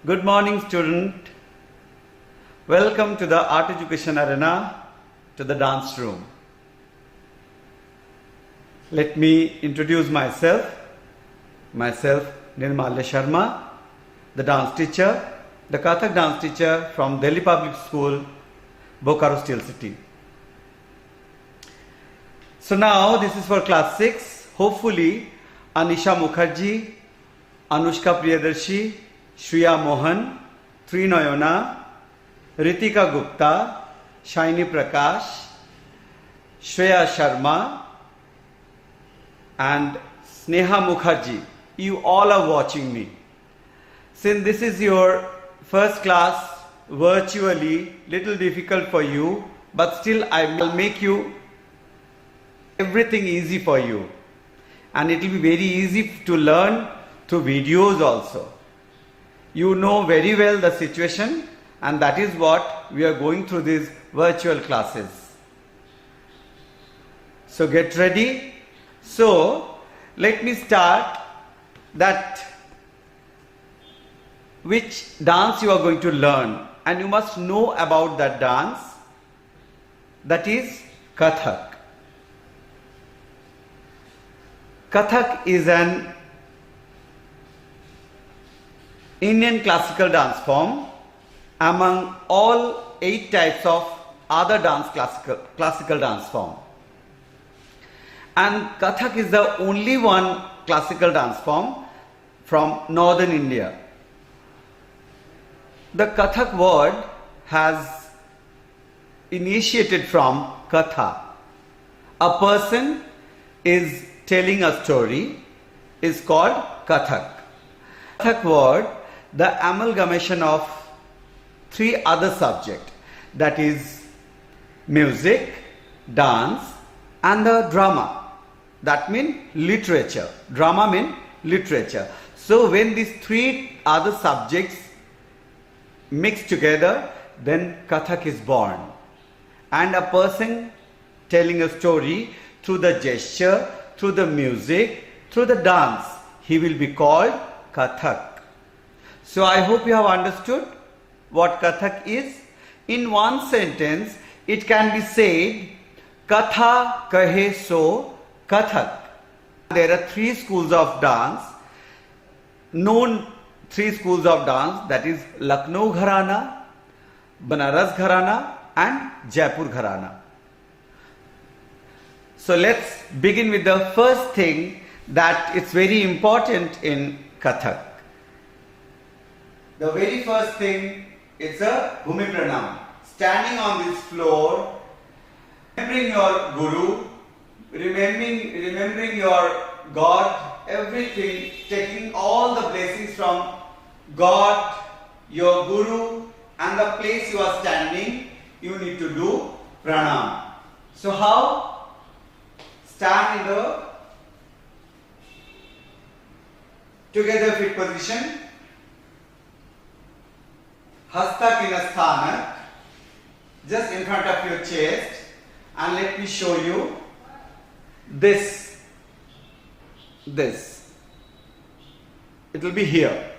Good morning, student. Welcome to the Art Education Arena, to the dance room. Let me introduce myself. Nirmalya Sharma, the dance teacher, the Kathak dance teacher from Delhi Public School, Bokaro Steel City. So now this is for class 6. Hopefully Anisha Mukherjee, Anushka Priyadarshi, Shriya Mohan, Trinoyona, Ritika Gupta, Shaini Prakash, Shreya Sharma and Sneha Mukherjee. You all are watching me. Since this is your first class virtually, little difficult for you, but still I will make you everything easy for you. And it will be very easy to learn through videos also. You know very well the situation, and that is what we are going through these virtual classes. So get ready. So let me start that which dance you are going to learn, and you must know about that dance. That is Kathak. Kathak is an Indian classical dance form among all 8 types of other classical dance form. And Kathak is the only one classical dance form from northern India. The Kathak word has initiated from Katha. A person is telling a story is called Kathak. Kathak word, the amalgamation of 3 other subjects, that is music, dance and the drama. That means literature. Drama means literature. So when these 3 other subjects mix together, then Kathak is born. And a person telling a story through the gesture, through the music, through the dance, he will be called Kathak. So I hope you have understood what Kathak is. In one sentence, it can be said, Katha kahe so Kathak. There are 3 schools of dance, known 3 schools of dance, that is Lucknow Gharana, Banaras Gharana and Jaipur Gharana. So let's begin with the first thing that is very important in Kathak. The very first thing is a Bhumi Pranam. Standing on this floor, remembering your Guru, remembering your God, everything, taking all the blessings from God, your Guru and the place you are standing, you need to do Pranam. So how? Stand in the together fit position. Hasta Kinasthana, just in front of your chest, and let me show you this. It will be here.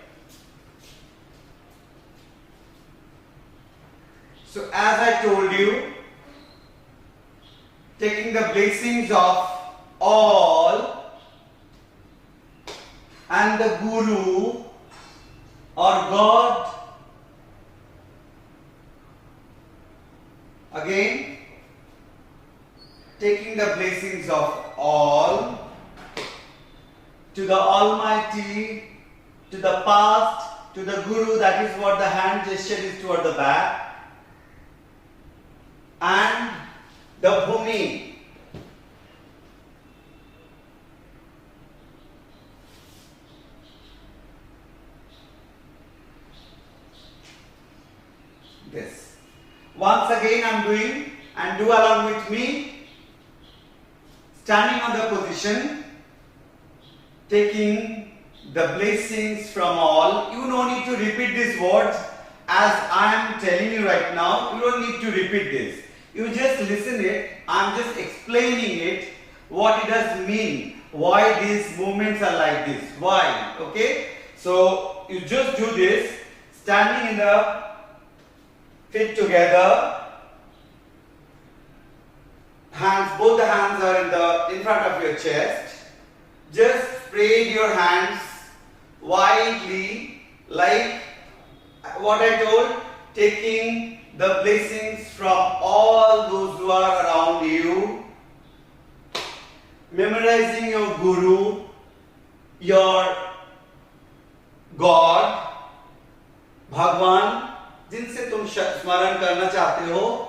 So as I told you, taking the blessings of all and the Guru or God, again taking the blessings of all to the Almighty, to the past, to the Guru, that is what the hand gesture is toward the back, and the Bhumi. This. Once again I am doing, and do along with me. Standing on the position, taking the blessings from all. You don't need to repeat these words as I am telling you right now. You don't need to repeat this. You just listen it. I am just explaining it, what it does mean, why these movements are like this, why. Okay, so you just do this. standing in the feet together. Both the hands are in front of your chest. Just spread your hands widely, like what I told, taking the blessings from all those who are around you, memorizing your Guru, your God, Bhagwan, जिनसे तुम स्मरण करना चाहते हो.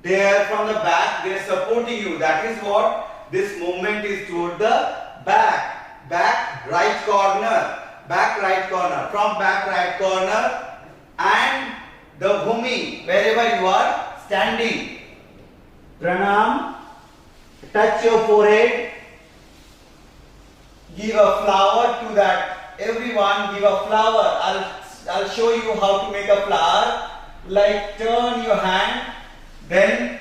They are from the back, they are supporting you. That is what this movement is toward the back. Back right corner. Back right corner. From back right corner and the bhumi, wherever you are standing. Pranam. Touch your forehead. Give a flower to that. Everyone give a flower. I'll show you how to make a flower. Like turn your hand. Then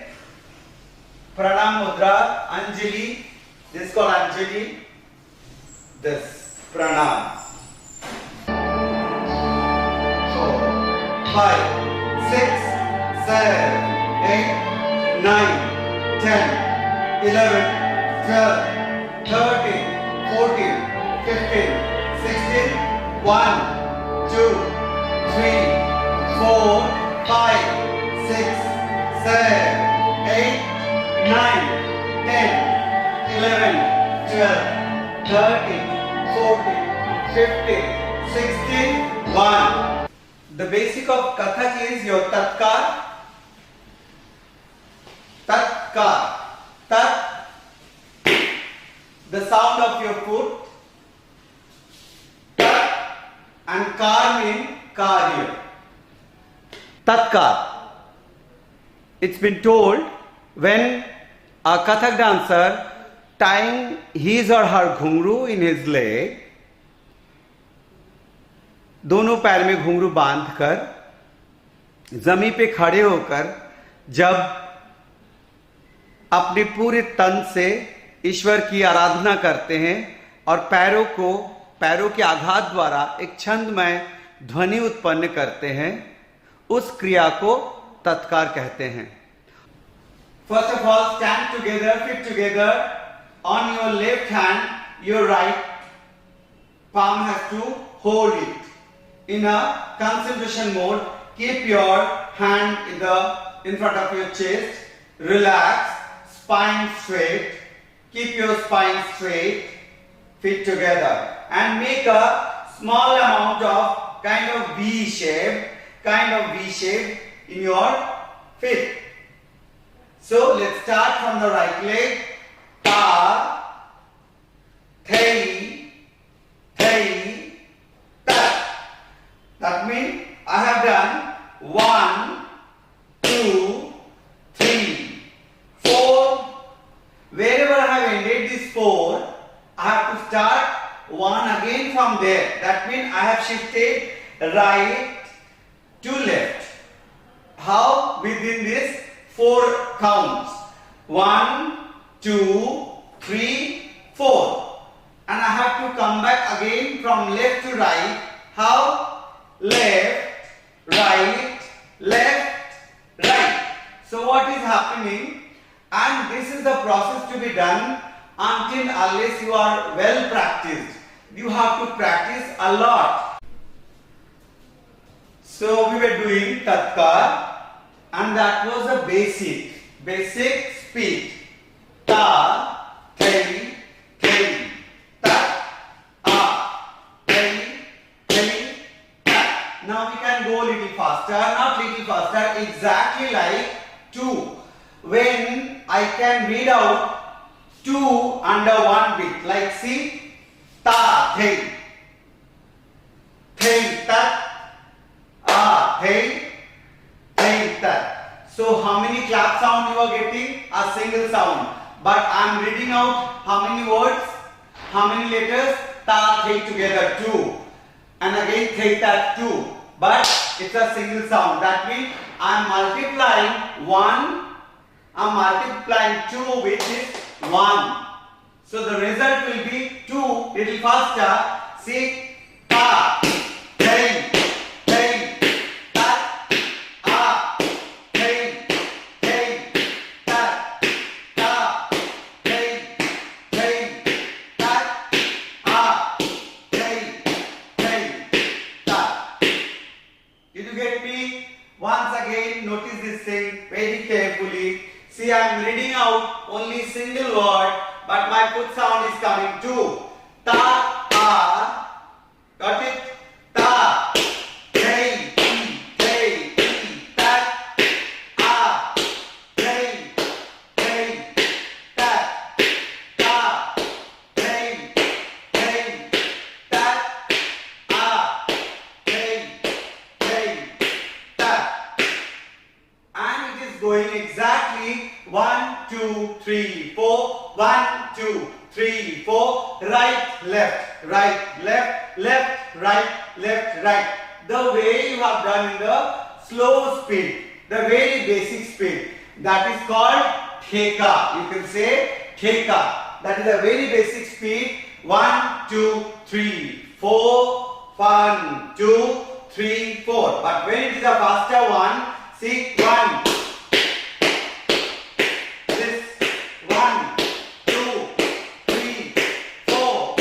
Pranam Mudra, Anjali, this is called Anjali, this Pranam. 4, 5, 6, 7, 8, 9, 10, 11, 12, 13, 14, 15, 16, 1, 2, 3, 4, 5, 6, 7, 8, 9, 10, 11, 12, 13, 14, 15, 16, 1. The basic of Kathak is your Tatkar. Tatkar. Tat, the sound of your foot. Tat and Kar mean Karya. Tatkar. It's been told when a Kathak dancer tying his or her घुंघरू in his leg, दोनों पैर में घुंघरू बांधकर जमीन पे खड़े होकर जब अपने पूरे तन से ईश्वर की आराधना करते हैं और पैरों के आघात द्वारा एक छंदमय ध्वनि उत्पन्न करते हैं, उस क्रिया को तत्कार कहते हैं. First of all, stand together, feet together. On your left hand, your right palm has to hold it. In a concentration mode, keep your hand in front of your chest. Relax, spine straight. Keep your spine straight, feet together, and make a small amount of kind of V shape in your feet. So let's start from the right leg. Ta, thei, thei, tat. That means I have done 1, 2, 3, 4. Wherever I have ended this 4, I have to start 1 again from there. That means I have shifted right to left. How? Within this 4 counts. 1, 2, 3, 4. And I have to come back again from left to right. How? Left, right, left, right. So what is happening? And this is the process to be done unless you are well practiced. You have to practice a lot. So we were doing Tatkar, and that was the basic speed. Ta, thei, thei, tat, a, thei, thei, tat. Now we can go a little faster, not little faster, exactly like 2. When I can read out 2 under 1 beat, like see, ta, thei, thei, tat, a, thei, thei, tat. So how many clap sound you are getting? A single sound. But I am reading out how many words, how many letters? Ta, thei together 2. And again thei, tat 2. But it's a single sound. That means I am multiplying 1. I am multiplying 2 with this 1. So the result will be 2, little faster. See, ta, thei, thei, Did you get me? Once again, notice this thing very carefully. See, I am reading out only single word, but my foot sound is coming too. Ta, ta. Got it? Ta. Hey, hey, ta. Ah. Hey, hey, ta. Ta. Hey, hey, ta. Ah. Hey, hey, ta. And it is going exactly 1, 2, 3, 4. 1, 2, 3, 4. Right, left, right, left, left, right, left, right. The way you have done in the slow speed, the very basic speed. That is called theka. You can say theka. That is a very basic speed. 1, 2, 3, 4. 1, 2, 3, 4. But when it is a faster one, see 1. This 1, 2, 3, 4.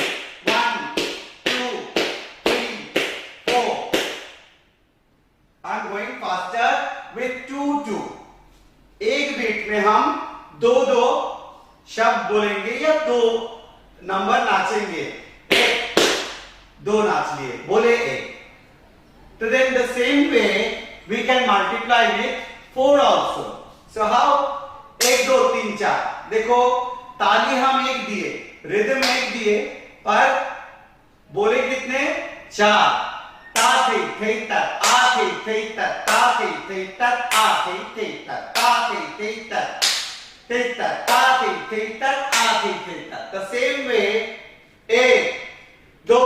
1, 2, 3, 4. I am going faster with 2, 2. एक beat में हम दो दो शब्द बोलेंगे या दो number नाचेंगे. एक, दो नाच लिए, बोले एक. So then the same way we can multiply with 4 also. So how? 1, 2, 3, 4. देखो ताली हम एक दिए, रिदम एक दिए, पर बोले कितने? 4. ता थे थे tat, आ थे tat, ता थे tat, आ थे tat, ता थे tat, ता थे tat, आ थे tat. The same way 1, 2,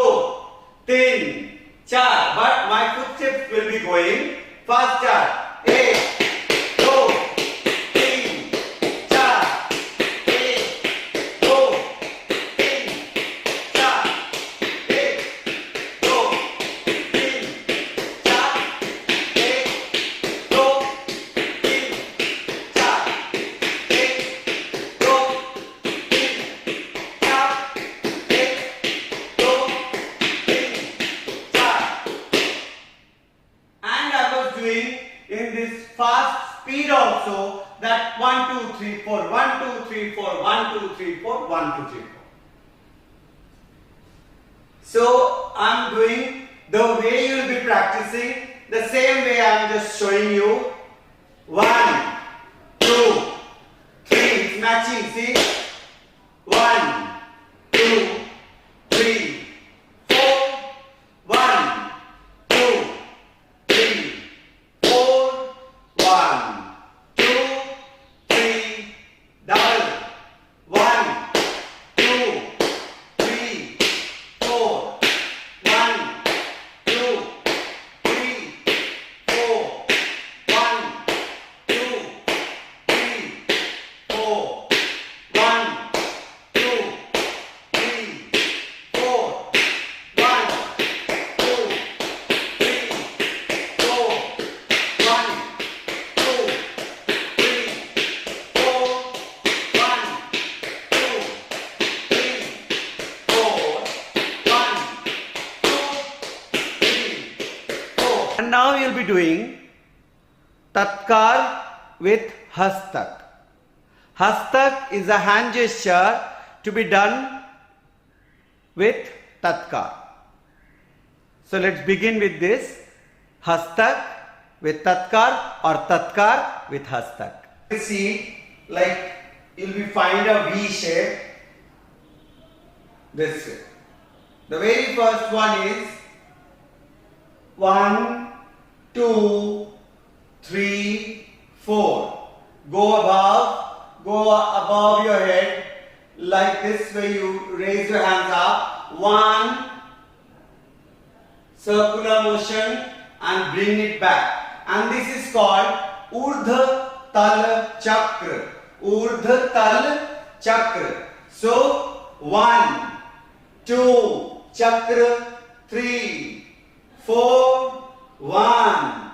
3, 4. But my footsteps will be going faster. 1, 2, 3, 4. 1, 2, 3, 4. 1, 2, 3, 4. 1, 2, 3, 4. 1, 2, 3, 4. 1, 2, 3, 4. And I was doing in this fast speed also that 1, 2, 3, 4, 1, 2, 3, 4, 1, 2, 3, 4, 1, 2, 3, 4. So I am doing the way you will be practicing, the same way I am just showing you. 1, 2, 3, it's matching, see? 1, 2, 3, 4. 1, 2, 3, 4. 1, 2, 3. Double. 1, 2, 3, 4. 1, 2, 3, 4. 1, 2, 3, 4. 1, 2, 3, 4. 1, 2, 3, 4. 1, 2, 3, 4. 1, 2, 3, 4. 1, 2, 3, 4. And now you'll be doing tatkar with hastak. Hastak is a hand gesture to be done with tatkar. So let's begin with this. Hastak with tatkar or tatkar with hastak. You see, like you'll be find a V shape this way. The very first one is 1, 2, 3, 4. Go above your head like this way. You raise your hands up. 1, circular motion and bring it back. And this is called Urdhva Tal Chakra. Urdhva Tal Chakra. So 1, 2, Chakra, 3, 4. 1,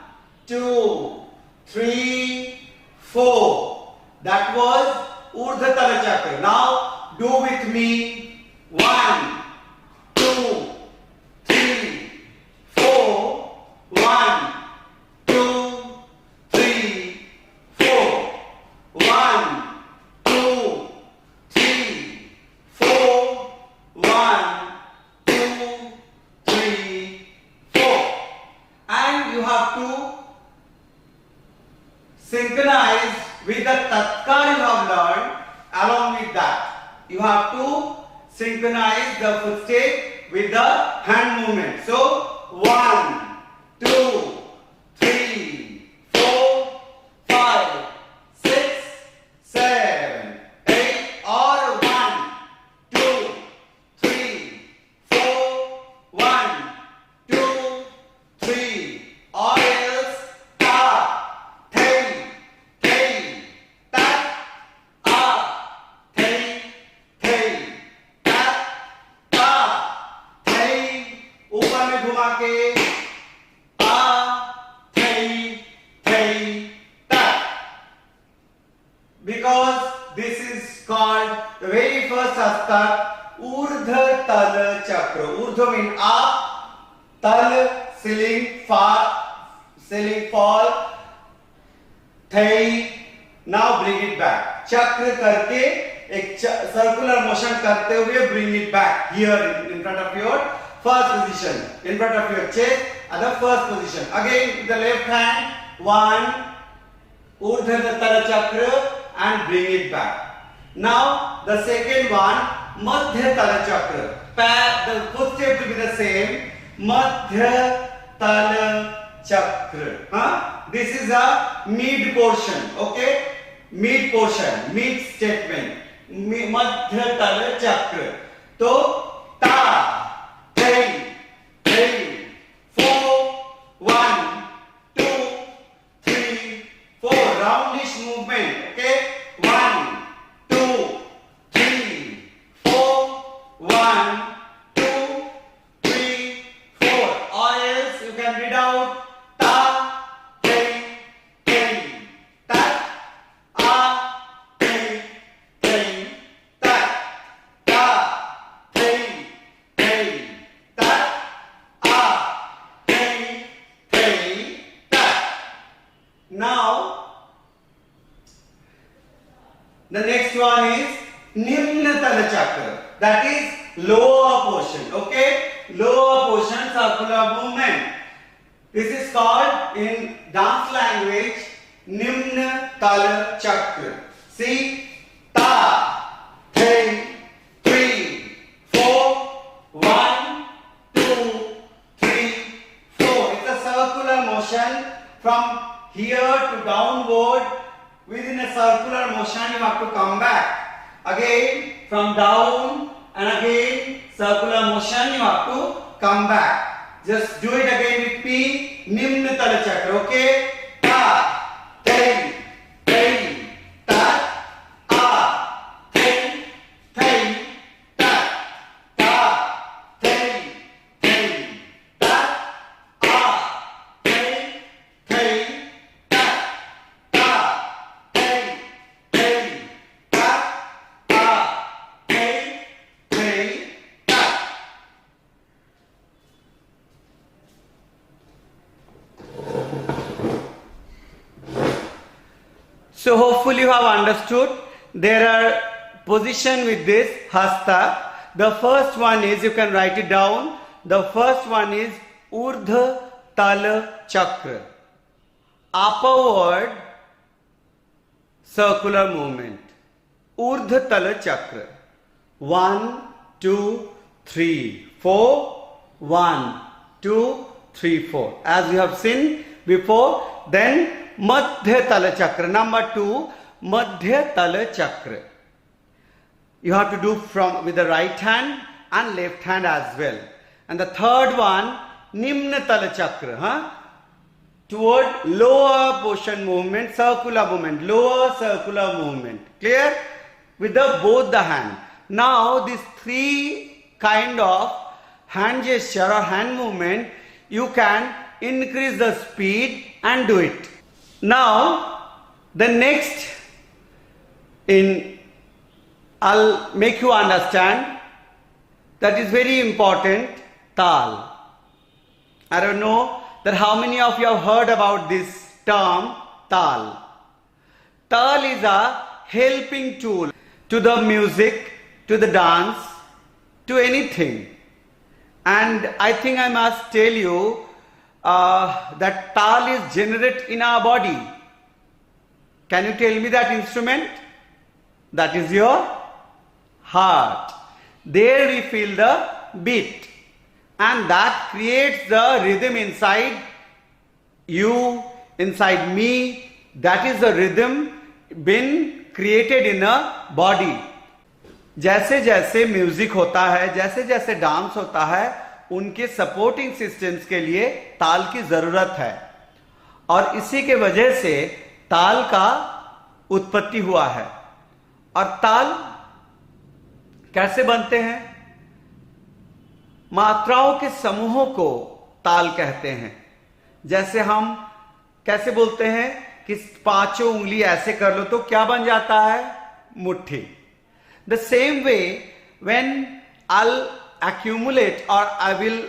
2, 3, 4. That was Urdhva Tala Chakra. Now do with me. 1, 2, 3, 4. 1, you have to synchronize with the tatkar you have learned. Along with that, you have to synchronize the footstep with the hand movement. So 1, 2, 3, 4, 5, 6, 7, 8, or 1, 2, 3, 4, 1, 2, 3, or else ta, thei, thei, tat, a, thei, thei, tat, ta, thei, ऊपर में घुमा के because this is called the very first hasta urdhva tal chakra. Urdhva means up, tal ceiling, fall, thai. Now bring it back. Chakra करके एक circular motion करते हुए bring it back here in front of your first position, in front of your chest at the first position. Again with the left hand, 1, urdhva tal chakra, and bring it back. Now the second one, madhya tala chakra. The footstep will be the same. Madhya tala chakra. This is a mid portion. Okay, mid portion, mid statement. Madhya tala chakra. So ta, thei, thei, 4, 1, 2, 3, 4. Roundish movement. Okay, 1, 2, 3, 4, 1, 2, 3, 4. Or else you can read out ta, thei, thei, tat, a, thei, thei, tat, ta, thei, thei, tat, a, thei, thei, tat. Now the next one is Nimna Tala Chakra, that is lower portion. Okay, lower portion circular movement. This is called in dance language Nimna Tala Chakra. See, ta, thei, 3, 4, 1, 2, 3, 4. It's a circular motion from here to downward. Within a circular motion, you have to come back. Again, from down and again, circular motion, you have to come back. Just do it again with P. Nimna Tala Chakra. Okay? Ta, thei, thei, tat, a, thei, thei, tat, ta, thei, thei, tat, a, thei, thei, tat, ta, thei, thei, tat, a, thei, thei, tat. So hopefully you have understood. There are position with this hasta. The first one is, you can write it down. The first one is Urdhva Tala Chakra. Upward circular movement. Urdhva Tala Chakra. 1, 2, 3, 4. 1, 2, 3, 4. As you have seen before. Then Madhya Tala Chakra. Number 2, Madhya Tala Chakra. You have to do from with the right hand and left hand as well. And the third one, Nimna Tala Chakra. Toward lower portion movement, circular movement, lower circular movement. Clear? With both the hand. Now these three kind of hand gesture or hand movement, you can increase the speed and do it. Now the next I'll make you understand, that is very important, tal. I don't know that how many of you have heard about this term, tal. Tal is a helping tool to the music, to the dance, to anything. And I think I must tell you that tal is generated in our body? Can you tell me that instrument? That is your heart. There we feel the beat, and that creates the rhythm inside you, inside me. That is the rhythm been created in a body. जैसे जैसे music होता है, जैसे जैसे dance होता है, उनके supporting systems के लिए ताल की जरूरत है, और इसी के वजह से ताल का उत्पत्ति हुआ है. और ताल कैसे बनते हैं? मात्राओं के समूहों को ताल कहते हैं. जैसे हम कैसे बोलते हैं कि पांचों उंगली ऐसे कर लो तो क्या बन जाता है? मुट्ठी. The same way, when I'll accumulate or I will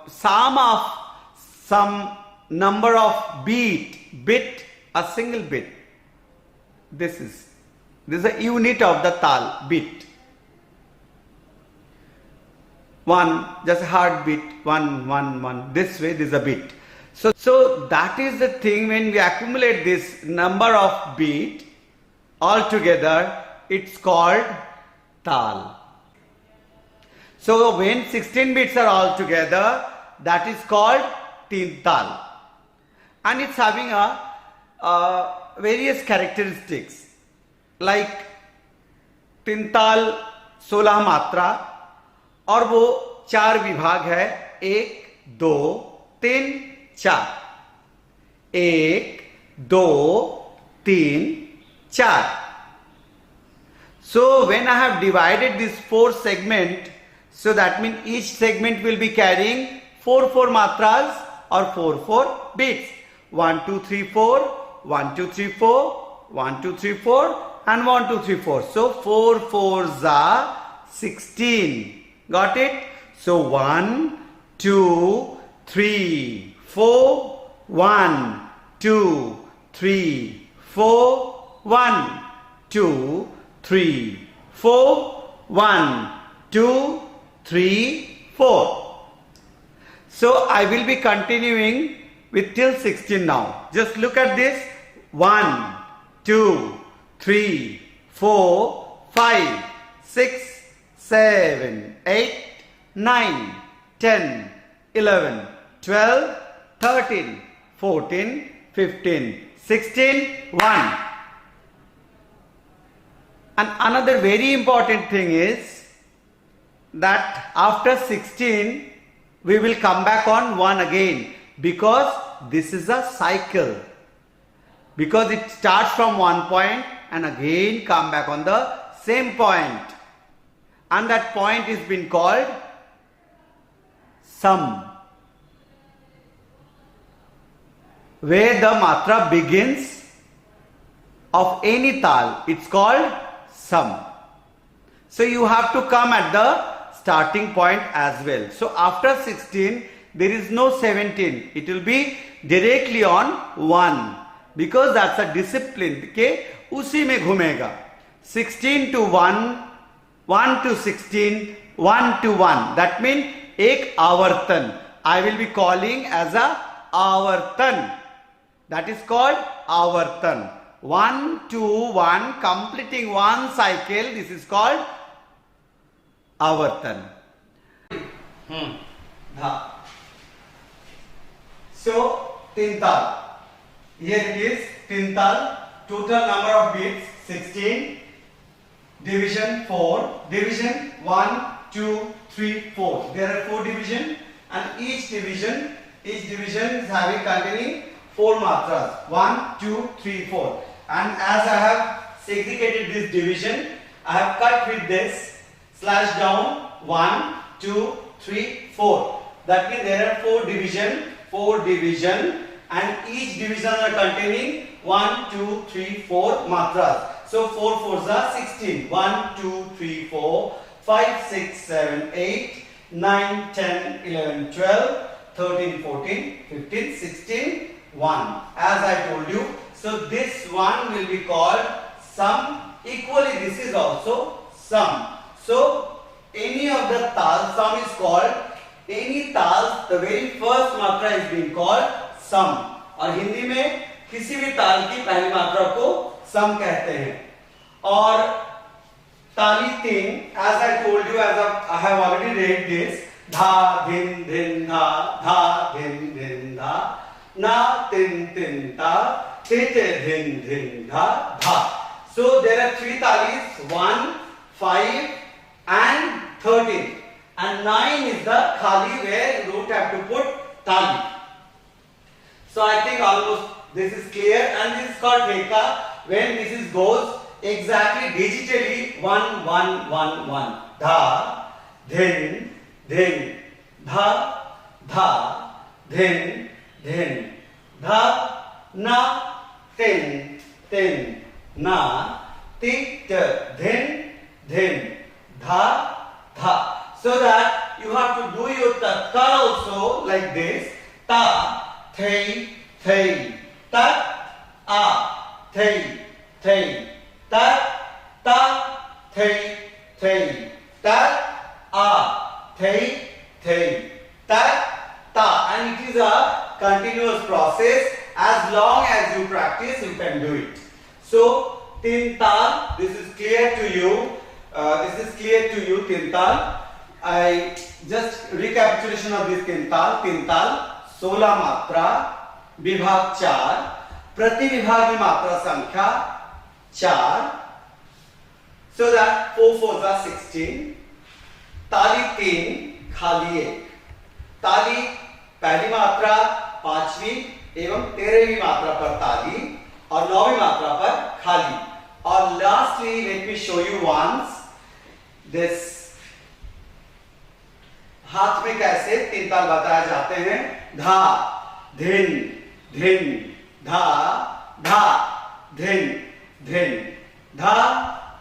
sum of some number of bit, a single bit. This is a unit of the tal, bit. One, just heartbeat, one. This way, this is a bit. So that is the thing. When we accumulate this number of beat all together, it's called tal. So when 16 beats are all together, that is called teen tal, and it's having a various characteristics, like teen tal 16 मात्रा, और वो 4 विभाग है, 1 2 3 4, 1 2 3 4. So when I have divided this 4 segment, so that means each segment will be carrying 4 matras or 4 beats. 1 2 3 4, 1 2 3 4, 1 2 3 4, and 1 2 3 4. So 4 4s are 16. Got it? So 1 2 3 4, 1 2 3 4, 1 2 3 4, 1 2 3 4. So I will be continuing with till 16 now. Just look at this. 1 2 3 4 5 6 7 8 9 10 11 12 13 14 15 16 1. And another very important thing is that after 16 we will come back on 1 again, because this is a cycle, because it starts from one point and again come back on the same point, and that point is been called sum, where the matra begins of any tal. It's called sum. So you have to come at the starting point as well. So after 16 there is no 17. It will be directly on 1, because that's a discipline के उसी में घूमेगा. 16 to 1, 1 to 16, 1 to 1. That means एक आवर्तन. I will be calling as a आवर्तन. That is called आवर्तन. 1 2 1, completing one cycle. This is called आवर्तन. So तीन ताल. Here it is, तीन ताल. Total number of beats 16. Division 4. Division 1 2 3 4. There are 4 divisions, and each division is having containing 4 matras. 1 2 3 4. And as I have segregated this division, I have cut with this slash down 1 2 3 4. That means there are 4 division, and each division are containing 1 2 3 4 matras. So 4 4s are 16. 1 2 3 4 5 6 7 8 9 10 11 12 13 14 15 16 1. As I told you, so this one will be called sum. Equally this is also sum. So any of the tal, sum is called, any tal, the very first matra is being called सम, और हिंदी में किसी भी ताल की पहली मात्रा को सम कहते हैं। और ताली 3, as I told you, as I have already read this, धा धिन धिन धा, धा धिन धिन धा, ना तिन तिन ता, tit धिन धिन धा धा. So there are 3 talis, 1, 5 and 13, and 9 is the khali where you don't have to put tali. So I think almost this is clear, and this is called Dheka when this is goes exactly digitally 1 1 1 1. Dha, dhin, dhin, dha, dha, dhin, dhin, dha, na, tin, tin, na, tit, dhin, dhin, dha, dha. So that you have to do your tatkal also like this. Ta, thei, thei, tat, a, thei, thei, tat, ta, thei, thei, tat, a, thei, thei, tat, ta. And it is a continuous process. As long as you practice, you can do it. So, tin tal, this is clear to you. Tin tal. I just recapitulation of this tin tal. 16 मात्रा, विभाग 4, प्रति विभाग की मात्रा संख्या 4. So that 4 4s are 16. ताली 3, खाली 1. ताली पहली मात्रा, 5वीं एवं 13वीं मात्रा पर ताली और 9वीं मात्रा पर खाली. और lastly, let me show you once this. हाथ में कैसे 3 ताल बताए जाते हैं. धा, धिन, धिन, धा, धा, धिन, धिन, धा,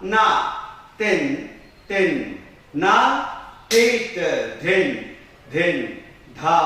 ना, तिन, तिन, ना, tit, धिन, धिन, धा,